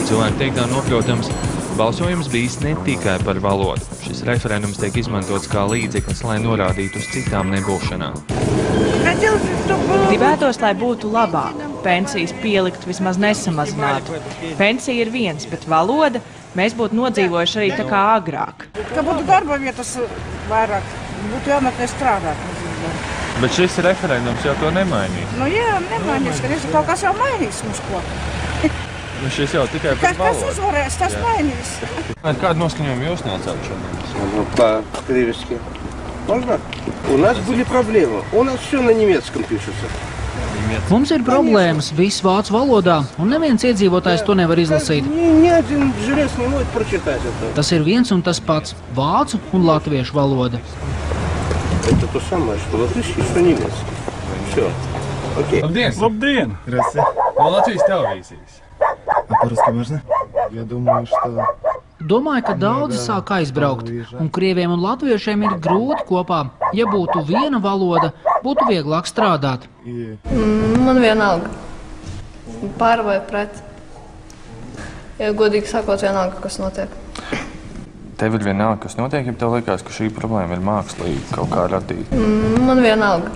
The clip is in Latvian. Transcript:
Cilvēku teiktā nokļūtams, balsojums bijis ne tikai par valodu. Šis referendums tiek izmantots kā līdzeklis, lai norādītu uz citām nebūšanām. Gribētos, lai būtu labāk. Pensijas pielikt vismaz nesamazinātu. Pensija ir viens, bet valoda mēs būtu nodzīvojuši arī tā kā agrāk. Ka būtu darba vietas vairāk, būtu jāmetnē strādāt. Bet šis referendums jau to nemainīs. Nu jā, nemainīs, ka kaut kas jau mainīs mums ko. Nu šis jau tikai par valodu. Kas uzvarēs, tas mainīs. Kādu noskaņojumu jūs nācāt šodien? По-кривски. Можно? У нас были проблемы. У нас все на немецком пишется. Mums ir problēmas viss vācu valodā, un neviens iedzīvotājs to nevar izlasīt. Ни один жилец не может прочитать это. Tas ir viens un tas pats – vācu un latviešu valoda. Это то самое, что латышский, что немецкий. Все. Окей. Labdien! Labdien! Здравствуйте! No Latvijas televīzijas. По-русски можно? Я думаю, что... Domāju, ka daudzi sāk aizbraukt, un krieviem un latviešiem ir grūti kopā. Ja būtu viena valoda, būtu vieglāk strādāt. Man vienalga. Par vai pret. Ja godīgi sakot, vienalga, kas notiek. Tev ir vienalga, kas notiek, ja tev liekas, ka šī problēma ir mākslīgi kaut kā radīta? Man vienalga.